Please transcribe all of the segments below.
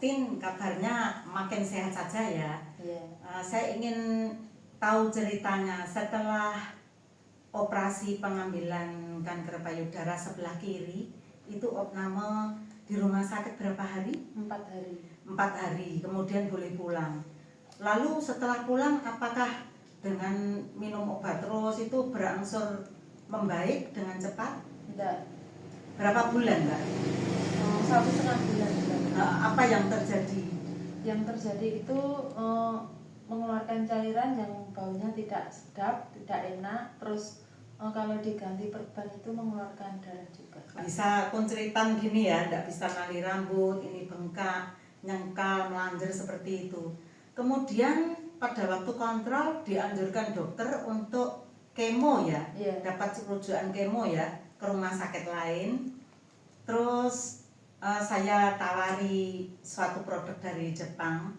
Tin, kabarnya makin sehat saja ya. Iya. Saya ingin tahu ceritanya setelah operasi pengambilan kanker payudara sebelah kiri, itu opname di rumah sakit berapa hari? 4 hari. 4 hari, kemudian boleh pulang. Lalu setelah pulang apakah dengan minum obat terus itu berangsur membaik dengan cepat? Tidak. Berapa bulan, Mbak? 1,5 bulan. Apa yang terjadi? Yang terjadi itu mengeluarkan cairan yang baunya tidak sedap, tidak enak. Terus kalau diganti perban itu mengeluarkan darah juga. Bisa kunceritan gini ya, tidak bisa nali rambut, ini bengkak, nyengkal, melanjar seperti itu. Kemudian pada waktu kontrol dianjurkan dokter untuk kemo ya, Iya. dapat rujukan kemo ya ke rumah sakit lain. Terus saya tawari suatu produk dari Jepang.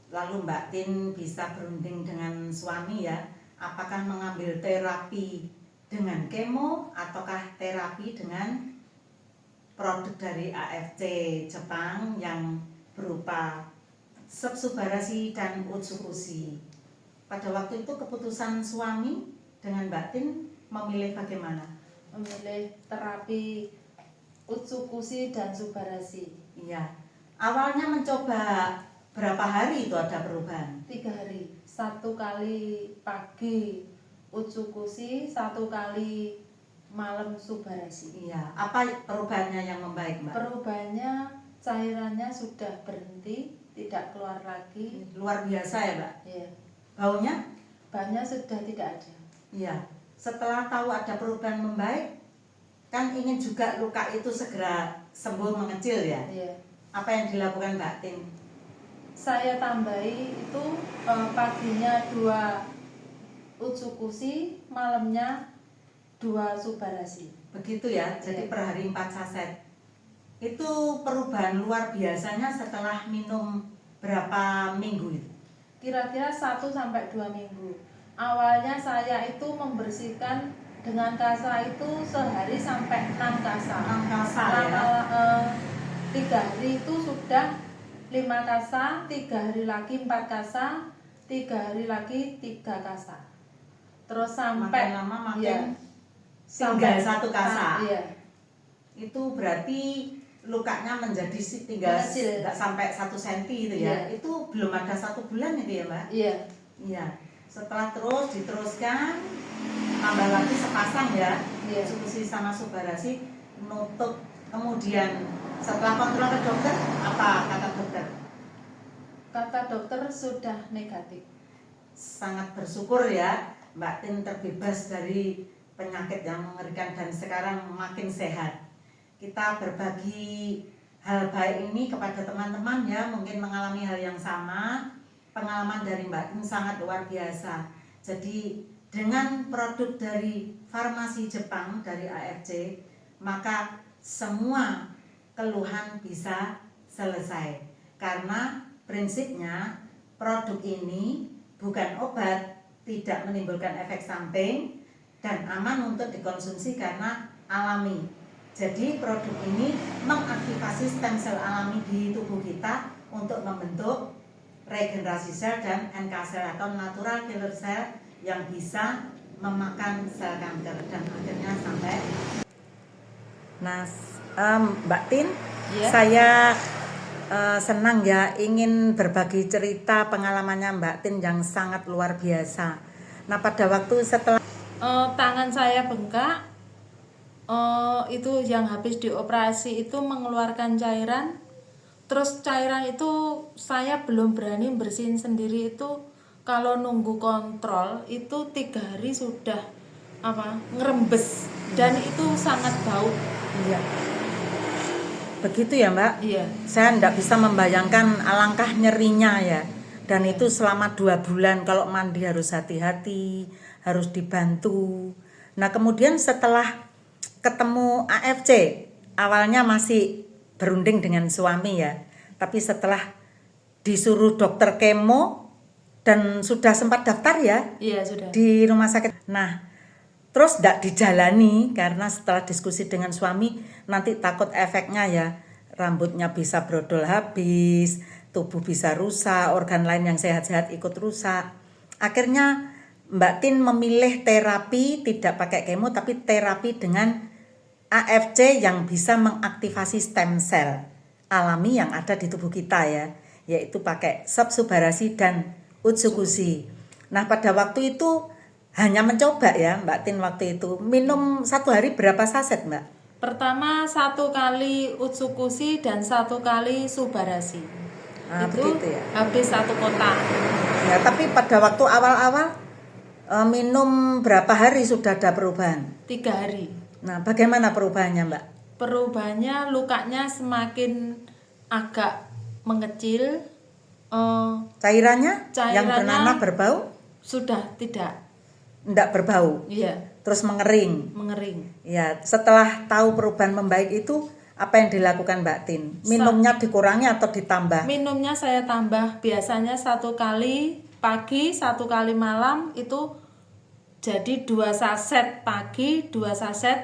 Lalu Mbak Tin bisa berunding dengan suami ya, apakah mengambil terapi dengan kemo ataukah terapi dengan produk dari AFC Jepang yang berupa subsubarasi dan utsukushi. Pada waktu itu keputusan suami dengan Mbak Tin memilih bagaimana? Memilih terapi utsukushi dan subarasi. Iya. Awalnya mencoba berapa hari itu ada perubahan? 3 hari. 1 kali pagi utsukushi, 1 kali malam subarasi. Iya. Apa perubahannya yang membaik, Mbak? Perubahannya cairannya sudah berhenti, tidak keluar lagi. Luar biasa ya, Mbak? Iya. Baunya? Baunya sudah tidak ada. Iya. Setelah tahu ada perubahan membaik, kan ingin juga luka itu segera sembuh mengecil ya. Iya. Apa yang dilakukan Mbak Tin? Saya tambahi itu paginya 2 utsukushi, malamnya 2 subarasi. Begitu ya, jadi per hari 4 saset. Itu perubahan luar biasanya setelah minum berapa minggu itu? Kira-kira 1 sampai 2 minggu. Awalnya saya itu membersihkan dengan kasa itu sehari sampai 6 kasa. 6 kasa ya. 3 hari itu sudah 5 kasa, 3 hari lagi 4 kasa, 3 hari lagi 3 kasa. Terus sampai Makin lama makin ya, tinggal 1 kasa. Iya. Itu berarti lukanya menjadi tinggal Mengecil. nggak sampai 1 senti itu ya. Iya. Itu belum ada 1 bulan itu ya, Mbak? Iya. Iya. Setelah terus diteruskan tambah lagi sepasang ya. Iya. Utsukushi sama subarasi nutup. Kemudian setelah kontrol ke dokter, apa kata dokter? Kata dokter sudah negatif. Sangat bersyukur ya Mbak Tin terbebas dari penyakit yang mengerikan dan sekarang makin sehat. Kita berbagi hal baik ini kepada teman-teman ya, mungkin mengalami hal yang sama. Pengalaman dari Mbak Tin sangat luar biasa. Jadi dengan produk dari farmasi Jepang dari AFC, maka semua keluhan bisa selesai. Karena prinsipnya produk ini bukan obat, tidak menimbulkan efek samping dan aman untuk dikonsumsi karena alami. Jadi produk ini mengaktifasi stem sel alami di tubuh kita untuk membentuk regenerasi sel dan NK sel atau natural killer cell yang bisa memakan sel kanker dan akhirnya sampai. Nah, Mbak Tin, Ya. saya senang ya ingin berbagi cerita pengalamannya Mbak Tin yang sangat luar biasa. Nah, pada waktu setelah Tangan saya bengkak, itu yang habis dioperasi itu mengeluarkan cairan. Terus cairan itu saya belum berani bersihin sendiri, itu kalau nunggu kontrol itu 3 hari sudah ngerembes dan itu sangat bau. iya. Begitu ya, Mbak? Iya. Saya tidak bisa membayangkan alangkah nyerinya ya. Dan itu selama 2 bulan, kalau mandi harus hati-hati, harus dibantu. Nah, kemudian setelah ketemu AFC, awalnya masih berunding dengan suami ya. Tapi setelah disuruh dokter kemo dan sudah sempat daftar ya Iya, sudah. di rumah sakit. Nah, terus tidak dijalani karena setelah diskusi dengan suami nanti takut efeknya ya rambutnya bisa brodol habis, tubuh bisa rusak, organ lain yang sehat-sehat ikut rusak. Akhirnya Mbak Tin memilih terapi tidak pakai kemo tapi terapi dengan AFC yang bisa mengaktifasi stem cell alami yang ada di tubuh kita ya, yaitu pakai subsubarasi dan utsukushi. Nah pada waktu itu hanya mencoba ya Mbak Tin waktu itu minum satu hari berapa saset Mbak? Pertama 1 kali utsukushi dan 1 kali subarasi. Itu Begitu ya. habis 1 kotak. Ya tapi pada waktu awal-awal minum berapa hari sudah ada perubahan? 3 hari. Nah bagaimana perubahannya Mbak? Perubahannya lukanya semakin agak mengecil. Cairannya yang Cairannya bernanah berbau? Sudah tidak. Enggak berbau. Iya, Terus mengering. mengering. Ya, setelah tahu perubahan membaik itu apa yang dilakukan Mbak Tin? Minumnya dikurangi atau ditambah? Minumnya saya tambah, biasanya 1 kali pagi, 1 kali malam, itu jadi 2 saset pagi, 2 saset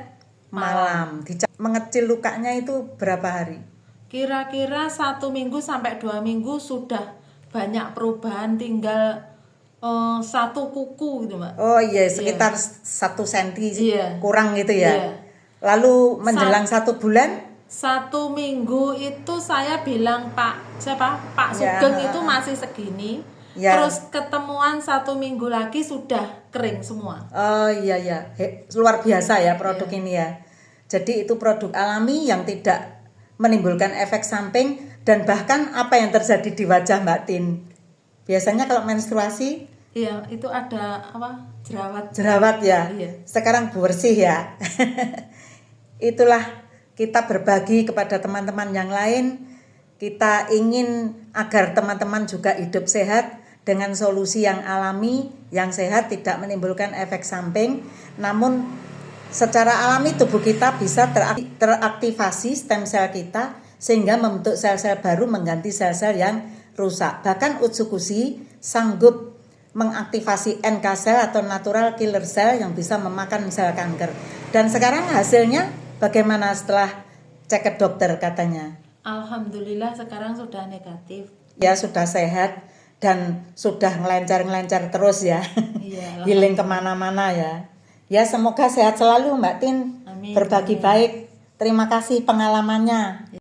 malam. Mengecil lukanya itu berapa hari? Kira-kira 1 minggu sampai 2 minggu sudah banyak perubahan, tinggal 1 kuku gitu Mbak. Oh iya, sekitar 1 senti Iya. kurang gitu ya. Iya. Lalu menjelang 1 bulan? 1 minggu itu saya bilang Pak Ya. Sugeng itu masih segini. Ya. Terus ketemuan 1 minggu lagi sudah kering semua. Oh iya ya, luar biasa ya produk ini ya. Jadi itu produk alami yang tidak menimbulkan efek samping dan bahkan apa yang terjadi di wajah Mbak Tin. Biasanya kalau menstruasi Iya, itu ada jerawat. jerawat ya. Iya. Sekarang bersih ya. Itulah kita berbagi kepada teman-teman yang lain. Kita ingin agar teman-teman juga hidup sehat dengan solusi yang alami, yang sehat, tidak menimbulkan efek samping. Namun secara alami tubuh kita bisa teraktivasi stem cell kita sehingga membentuk sel-sel baru mengganti sel-sel yang rusak. Bahkan utsukushi sanggup mengaktifasi NK cell atau natural killer cell yang bisa memakan sel kanker. Dan sekarang hasilnya bagaimana setelah cek ke dokter katanya? Alhamdulillah sekarang sudah negatif. Ya sudah sehat dan sudah ngelancar terus ya. Iya, Healing kemana-mana ya. Ya semoga sehat selalu Mbak Tin. Amin. Berbagi baik. Terima kasih pengalamannya.